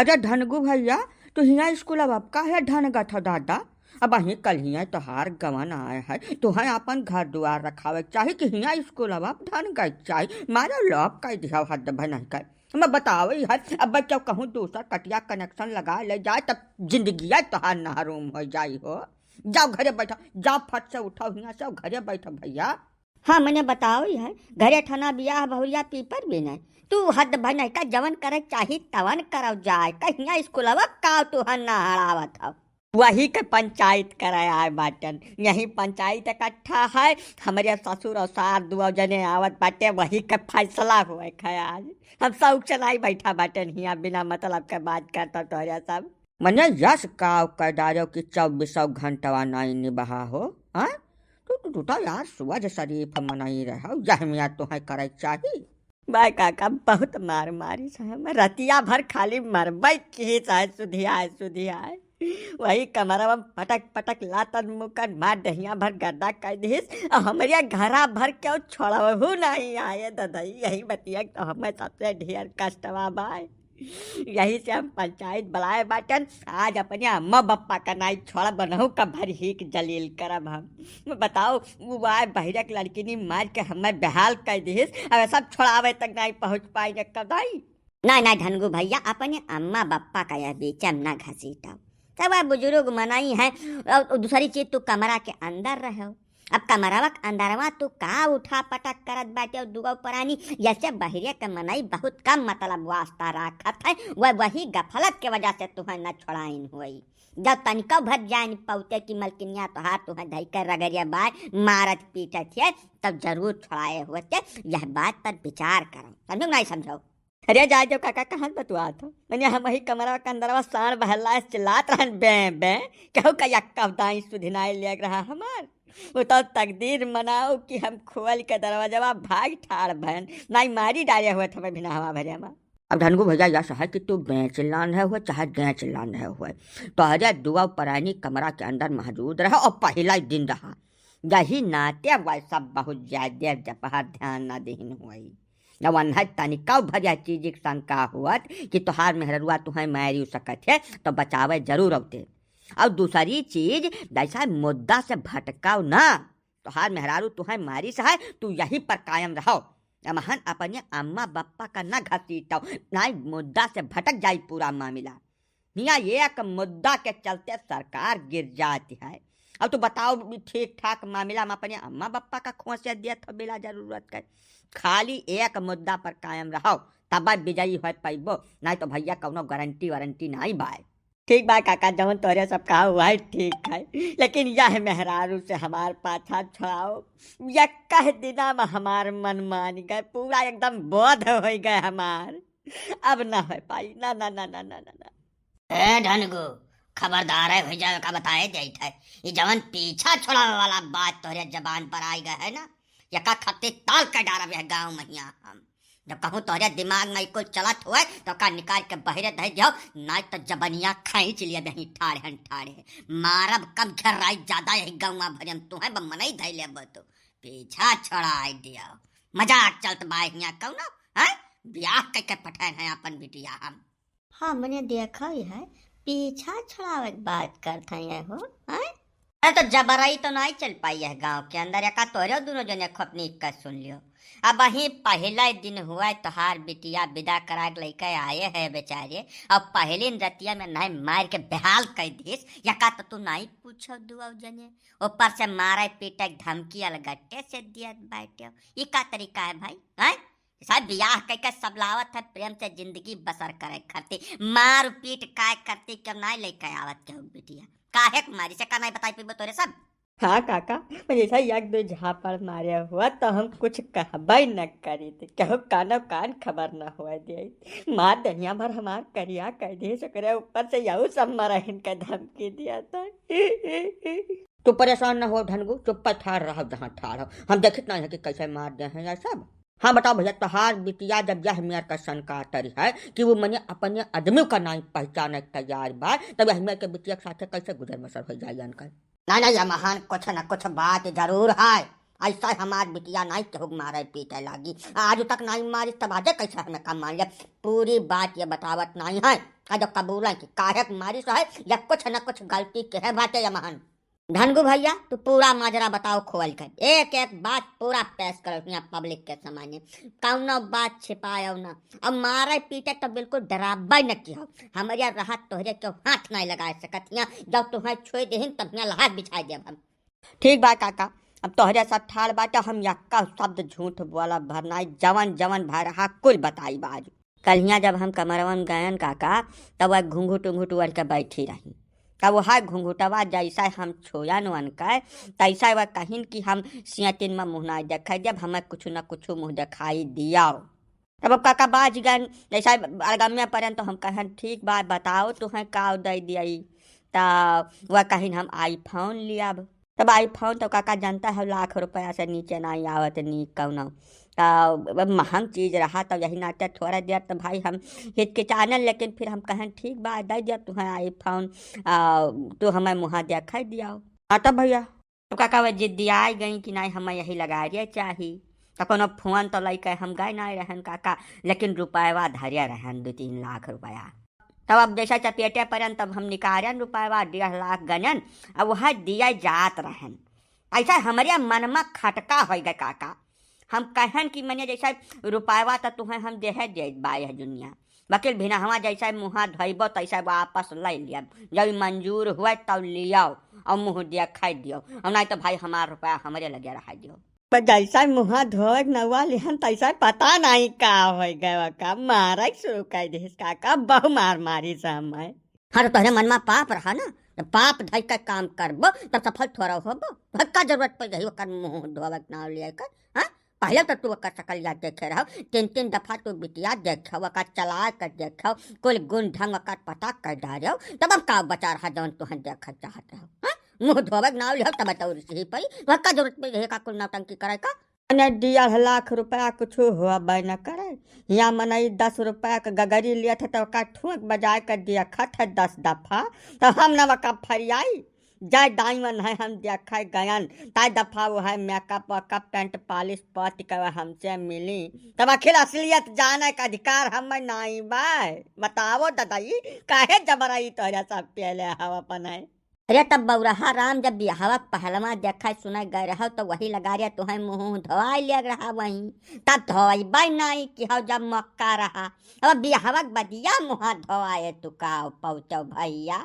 अरे धनगु भैया, तो हिया स्कूल अब का है ढनगा था दादा। अब अही कल हिया तोहार गवन आए है, तुहे अपन घर दुआर रखावे चाहे कि हिया स्कूल अब धन गए चाहे मारा लॉक कर दिया हद नहीं कर। मैं बतावे है अब बच्चा कहूँ दूसरा कटिया कनेक्शन लगा ले जाए तब जिंदगी तोहार नहरूम हो जाई हो। जाओ घरे बैठो, जाओ फट से उठो हिया से घरे बैठो भैया। हाँ मैंने बताओ है घरे ठना बियाह बहुरिया पीपर भी नहीं तू हद भन का जवन करे चाही तवन करव जाए कहिया स्कूल का तू ना हड़ावत हो। वही के पंचायत कराया है बाटन, यही पंचायत इकट्ठा है, हमारे ससुर और सास दुआ जने आवत बाटे, वही के फैसला हुआ है आज। हम सब चलाई बैठा बाटन हिया बिना मतलब के बात करता तोहरा सब। मने यश काव कर डालो कि 24 घंटा नहीं निभा हो। हाँ तू तो यार सुबह शरीफ मनाई रहो यह मियाँ तुम्हें करे चाहिए। भाई काका बहुत मार मारी है, मैं रतिया भर खाली मरबई की चाहे सुधिया वही कमरवा पटक पटक लातन मुकन मार दहिया भर गड्ढा कर दिस और हमारे घरा भर क्यों छोड़बू नहीं आए ददई। यही बतिया तो हमें सबसे ढेर कष्टवा बाय, यही से हम पंचायत बुलाए बाटन आज अपने अम्मा बप्पा का नाई छोड़ा बनहू का भर हिक जलील करब हम। बताओ वो आए बहिरक लड़की नी मार के हमें बेहाल कर दिस, अब सब छोड़ावे तक नहीं पहुँच पाएंगे कदाई। नहीं धनगु भैया अपने अम्मा बप्पा का यह बेचम ना घसीटा, तब बुजुर्ग मनाई है और दूसरी चीज तू कमरा के अंदर रहो। अब कमरावा के अंदरवा तू का उठा पटक करत बाटे और दुगो परानी जैसे बहरिया के मनाई बहुत कम मतलब वास्ता रखत है, वह वही गफलत के वजह से तुम्हें न छोड़ाइन हुई। जब तनिका भर जान पौते की मलकिनिया तो हाथ तुम्हें धई कर रगड़िया बाय मारत पीटत है तब जरूर छोड़ाए होते। यह बात पर विचार करो, समझो नहीं समझो। अरे जा जो काका कहाँ बतुआ था मैंने हम वही कमरा के अंदरवा साण बहला चिल्लात रहन बे बे कहू का यक्का दाई सुधिनाई ले रहा हमार। वो तो तकदीर मनाओ कि हम खोल के दरवाजा भाग ठाड़ बहन नहीं मारी डाले हुए थे मैं बिना हवा भरे में। अब धनगु भैया यह है कि तू बें चिल्लान रहे हुए चाहे गैं चिल्लान रहे हुए तो हरे दुआ परानी कमरा के अंदर मौजूद रहा और पहला दिन रहा यही नाते वह सब बहुत ज्यादा जपहा ध्यान न देन हुई। जवन है तनिका भरिया चीज की शंका हुआ कि तोहार मेहरुआ तुम्हें मारी सकत है तो बचावे जरूर होते। और दूसरी चीज जैसा मुद्दा से भटकाओ ना, तोहार मेहरारू तुम्हें मारी से है तू यही पर कायम रहो, महन अपने अम्मा बप्पा का न घसीटाओ ना मुद्दा से भटक जाए पूरा मामला। हिया एक मुद्दा के चलते सरकार गिर जाती है। अब तो बताओ ठीक ठाक मामला में अपने अम्मा बप्पा का खोसियत दिया था बिना जरूरत कर, खाली एक मुद्दा पर कायम रहो तब विजयी हो पैबो, नहीं तो भैया कौनो गारंटी वारंटी नहीं बाय। ठीक बा काका जवन तोरे सब कहा हुआ है ठीक है, लेकिन यह मेहरारू से हमार पाछा छोड़ाओ यह कह दिना में हमार मन मान गए पूरा एकदम बोध हो गए हमार, अब ना हो पाई ना ना ना ना ना ना ना। धनगु खबरदार है भैया का बताए देत है ये जवन पीछा छोड़ावे वाला बात तोरे जबान पर आई गए है ना यका खत्ते ताल कर डारब है गाँव महिया। हम जब कहूँ तोरे दिमाग में कुछ चलत हुए तो का निकाल के बहरे दे दियो नहीं तो जबनिया खींच लिया दही ठाड़े मारब कम घेराई ज्यादा यही गाँव भजन तुम्हें मनई धै ले तो पीछा छोड़ाई दिया मजाक चलत बा हियाँ कौनो है ब्याह करके पठाए हैं अपन बिटिया हम। हाँ मैंने देखा ही है पीछा छुड़ावे बात करते हैं हो है? अरे तो जबराई तो नहीं चल पाई है गांव के अंदर एका तोरे दोनों जने खपनी का सुन लियो। अब वही पहला दिन हुआ है तोहार बिटिया विदा करा लेके आए है बेचारे अब पहले रतिया में नहीं मार के बेहाल कर दिस यका तो तू नहीं पूछो दुआ जने ऊपर से मारे पीटे धमकी अलगट्टे से दिया बैठे ये का तरीका है भाई है? सब ब्याह कह सब लावत है प्रेम से जिंदगी बसर करे करती मार पीट काय करती क्यों नहीं लेके आवत के बिटिया काहे मारी से का नहीं बताई पीबो तोरे सब। हाँ काका मुझे ऐसा एक दो झापड़ मारे हुआ तो हम कुछ कहबई न करी थे कहू कानो कान खबर न हुआ दे मार दहिया भर हमार करिया कह दे सकरे ऊपर से यू सब मरहिन का धमकी दिया था। तू परेशान न हो धनगु, चुप पर ठाड़ रहो जहाँ ठाड़ हो, हम देखत नहीं है कि कैसे मार दे हैं या सब। हाँ बताओ भैया तोहार बिटिया जब यह मेयर का शंका तरी है कि वो मैंने अपने आदमी का नाम पहचाने तैयार बा तब यह मेयर के बिटिया के साथ कैसे गुजर बसर हो जाए इनका। ना ये महान कुछ न कुछ बात जरूर है ऐसा हमार बिटिया नहीं केहू मारे पीटे लागी आज तक नहीं मारी तब आज कैसे हमें कम मान लिया पूरी बात ये बतावत नहीं है का जो कबूल की काहे मारी सो है या कुछ न कुछ गलती के है बाटे यमहन। धनगु भैया तू पूरा माजरा बताओ खोल कर, एक एक बात पूरा पेश करो यहाँ पब्लिक के सामने, कौनो बात छिपाओ ना। अब मारे पीटे तो बिल्कुल डराबा न किया, हमारे रहा तोहरे क्यों हाथ नहीं लगा सकत यहाँ, जब तुम्हें छोड़ दे तब यहाँ लहार बिछा दे हम। ठीक बा काका, अब तोहरे सब ठाड़ बाटे, हम यक्का शब्द झूठ बोला भरनाई जवन जवन भर रहा कुल बताई बाज। कल जब हम कमरवन गयन काका तब वह घूंघूट उंघूट उड़ के बैठी रही, तब वह घुंघुटवा जैसा हम छोयन वन का तैसा वह कहिन कि हम सियतिन में मुँह नहीं देखाई जब हमें कुछ न कुछ मुँह दिखाई दिया। तब काका बाज गन जैसा अरगम्य पर्यंत तो हम कहन ठीक बात बताओ तुम्हें का दे दिया, तो वह कहिन हम आईफोन लिया। तब आईफोन तो काका जानता है लाख रुपया से नीचे नहीं आवत नी कौनो, तो महंग चीज़ रहा तो यही नाते थोड़ा देर तो भाई हम हिचकिचाने, लेकिन फिर हम कहें ठीक बा दे दिया तुम्हें आईफोन, तो हमें मुँह देखा दिया। हाँ तब भैया तो काका वह जिद्दिया गई कि नहीं हमें यही लगा दिया चाहिए, तो कोनो फोन तो लेके हम गए नहीं रहन काका, लेकिन रुपया धरिया रहन 2-3 लाख रुपया। तब अब जैसा चपेटे परन तब हम निकालन रुपया 1.5 लाख गनन, अब वह दिया जात रहन। ऐसा हमारे मन में खटका हो गए काका, हम कहन कि मैंने जैसा रुपया तो तुम्हें हम देहे दे बाय है दुनिया, वकील भिनहवा जैसा मुँह धोब तैसा वापस ले लिया, जब मंजूर हुआ तब लियाओ और मुँह दिखाई दियो, और नहीं तो भाई हमारा रुपया हमारे लगे रहा दियो। जैसा मुँह धोए नवा लिहन तैसा पता नहीं का हो गया का मारा शुरू कर दे काका, बहु मार मारी समय। हाँ तो तोहरे मन में पाप रहा ना, तो पाप धई का काम करबो तब सफल थोड़ा होबो, का जरूरत पड़ गई ओकर मुँह धोवे ना लिया कर। हाँ पहले तो तू ओकर शकलिया देखे रहो, 3-3 दफा तू बिटिया देखो ओकर चला कर देखो, कुल गुण ढंग ओकर पता कर डालो, तब अब का बचा रहा जौन तुहन देख चाहत रहो। हाँ मुँह धोवे ना लिया तब तो सही पड़ी, वह का जरूरत पड़ गई का कुल नौटंकी करे का। 1.5 लाख रुपया कुछ हुआ न करे, यहाँ मनई 10 रुपया का गगरी लिया था तो का ठूक बजा कर दिया खत है 10 दफा, तो हम न वका फरियाई जय डायमंड है हम देखा गयन ताई दफा वो है मेकअप वकअप पेंट पॉलिश पत कर हमसे मिली, तब आखिर असलियत जाने का अधिकार हमें नहीं बाय। बताओ दादाई काहे जबराई तोहरा सब पहले हवा अपन है। अरे तब बौरहा राम जब बिहावा पहलवा देखा सुना गए रहो तो वही लगा रहा तुम्हें मुँह धोआ लिया रहा वहीं, तब धोबा नहीं कि हो जब मक्का रहा, अब बिहावा बदिया मुँह धोआए तू का पहुँचो भैया,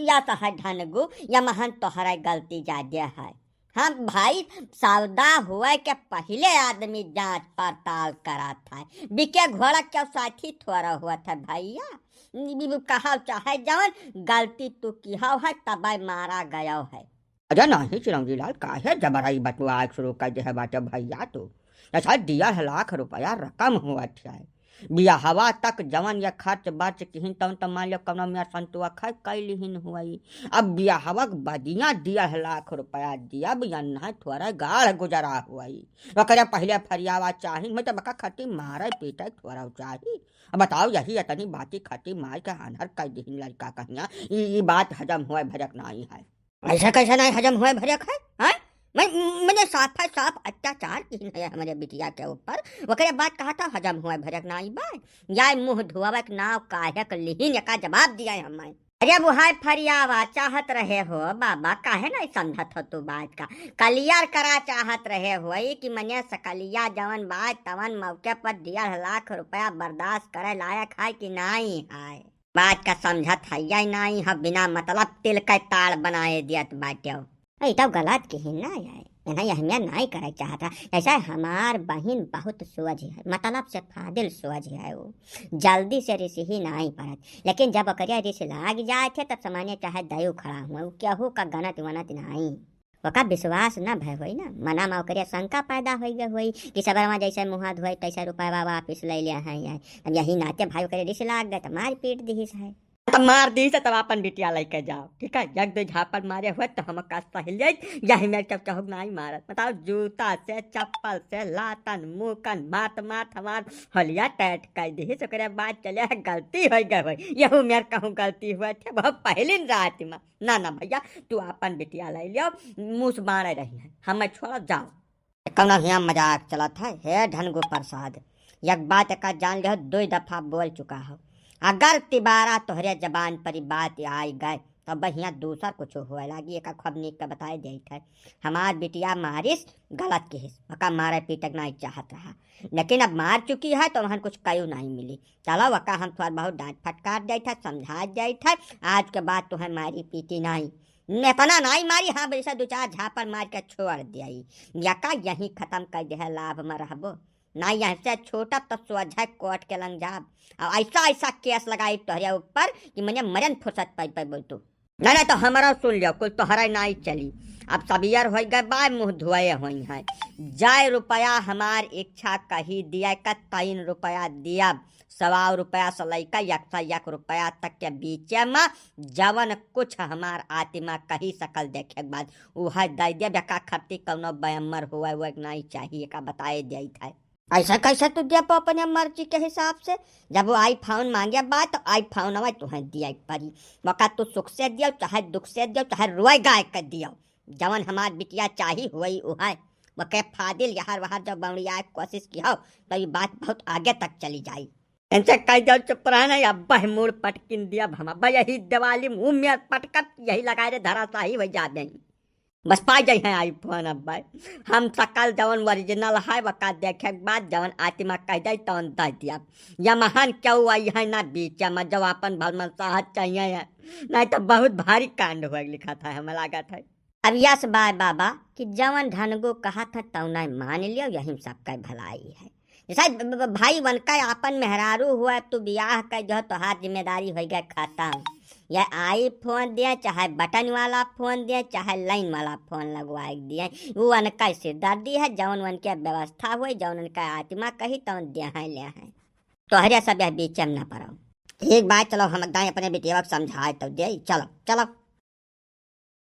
या तो है ढनगु या महन तोहरा गलती ज्यादा है। हाँ भाई सौदा हुआ के पहले आदमी जांच पड़ताल करा था, बिके घोड़ा क्या साथी थोड़ा हुआ था भैया, कहा चाहे जवन गलती तू किया है तब मारा गया है। अरे नहीं चिरंजी लाल काहे जबराई बटुआ शुरू कर दे बाटे भैया, तो ऐसा 1.5 लाख रुपया रकम हुआ है, बिया हवा तक जवन या खर्च बच किहिन तवन तो मान लो कौन में संतुआ खाए कैलिहिन हुई, अब बिया हवा बदिया 1.5 लाख रुपया दिया बिया ना थोड़ा गाढ़ गुजरा हुई, वकरे पहले फरियावा चाही मैं तो बका खटी मारे पीटे थोड़ा चाही। अब बताओ यही इतनी बाती खटी मार के अनहर कर दिहिन लड़का कहिया, ये बात हजम हुए भरक नहीं है। ऐसा कैसा नहीं हजम हुए भरक है, हाँ मैंने साफ अत्याचार की है हमारे बिटिया के ऊपर, वकरे बात कहा था हजम हुआ भरक नाई बाय, या मुँह धुआवक नाव काहे लिहिन का जवाब दिया है हमें। अरे बुहाय फरियावा चाहत रहे हो बाबा, काहे नहीं समझत हो तू बात का, कलियर करा चाहत रहे हो कि मने सकलिया जवन बात तवन मौके पर 1.5 लाख रुपया बर्दाश्त करे लायक है कि नहीं है, बात का समझत है या नहीं है, बिना मतलब तिल का ताड़ बनाए दियत बाटे। तो गलत कहीं ना आए नहीं हमें नहीं करे चाहता, ऐसा हमार बहन बहुत सोझ है, मतलब से फादिल सोझ है, वो जल्दी से रिस ही नहीं पड़त, लेकिन जब ओकरिया रिस लाग जाए थे तब समाने चाहे दयु खड़ा हुआ केहू का गणत वनत नहीं, ओका विश्वास न भय हुई ना, मना में ओकरिया शंका पैदा हो गई हुई कि सबरमा जैसे मुँह धोए तैसा रुपया वापिस ले लिया है, अब यही नाते भाई ओकरे रिस लाग गए तो मार पीट दी है, तब मार दी से तब अपन बिटिया लेके जाओ, ठीक है, जग दो झापड़ मारे हुए तो हम का सहेल यही मेरे चप चहुक नहीं मारत, बताओ जूता से चप्पल से लातन मुकन मात मात हमार हलिया टैट कर दी से बात चले गलती हो गई, यहू मेरे कहूँ गलती हुआ थे बहुत पहली रात में, ना ना भैया तू अपन बिटिया ले लियो, मुँह मारे रही है हमें छोड़ जाओ। कौन यहाँ मजाक चला था, हे ढनगु प्रसाद एक बात का जान लियो 2 दफा बोल चुका हो, अगर तिबारा तोहरे जबान पर बात आई गए तो बढ़िया दूसर कुछ हुए लागी। एक खबनी का बताए दे थे हमार बिटिया मारिस गलत की हिस वका मारे पीटक नहीं चाहत रहा, लेकिन अब मार चुकी है तो वहन कुछ कयू नहीं मिली। चलो वका हम थोड़ा बहुत डांट फटकार दे थे, समझा दे थे, आज के बाद तुम्हें मारी पीटी नहीं, अपना नहीं मारी, हाँ वैसे दो चार झापड़ मार के छोड़ दिया। यका यही खत्म कर दे लाभ में रहबो ना, यहाँ से छोटा तो सोझा कोर्ट के लंग जाब और ऐसा ऐसा केस लगाई तोहरे ऊपर कि मैंने मरन फुर्सत पाई पाई बोल तू नहीं तो हमारा सुन लियो कुल तोहरा नहीं चली। अब सबियर हो गए बा मुँह धोए हुई हैं, जाय रुपया हमार इच्छा कही दिया का 3 रुपया दिया, 100 रुपया से लेकर 101 रुपया तक के बीच में जवन कुछ हमार आत्मा कही सकल देखे के बाद वह दे दिया। बेका खपती कौनो बयमर हुआ वो नहीं चाहिए का बताए दे था। ऐसा कैसे तू दिया अपने मर्जी के हिसाब से, जब वो आईफोन मांगे बात तो आईफोन आवा तुम्हें दिया परी, वक़्त तू सुख से दियो चाहे दुख से दियो चाहे रोए गाय कर दियो, जवन हमार बिटिया चाही हुई है वह के फादिल यहाँ वहाँ जब बउड़िया कोशिश की हो तो ये बात बहुत आगे तक चली जाई। इनसे कह जाओ चुप रहना या बहमूड़ पटकिन दिया भमा यही दिवाली मुँह में पटकत यही लगाए रे धरा साही वही जा दें बस पा जाए हैं आईफोन। अब भाई हम सकल जवन ओरिजिनल है वका देखे के बाद जवन आत्मा कह दे तवन दे दिया। या महान क्यों आई है ना बीच में जब अपन भलमन साहत चाहिए है, नहीं तो बहुत भारी कांड हुआ लिखा था हमें लागत है। अब यस बाय बाबा कि जवन ढनगो कहा था तवना मान लियो, यही सबका भलाई है। जैसा भाई बनका अपन मेहरारू हुआ तू ब्याह कर जो तोहार जिम्मेदारी हो गया खत्म। या आई फोन दिए चाहे बटन वाला फोन दिए चाहे लाइन वाला फोन लगवा दिए, वो उनका सिरदर्दी है, जौन उनके व्यवस्था हुई जौन उनका आत्मा कही तौन दिया है ले है। तोहरे सब बीच में न पड़ो। ठीक बात, चलो हम अपने बेटिया समझाए तो दे, चलो चलो।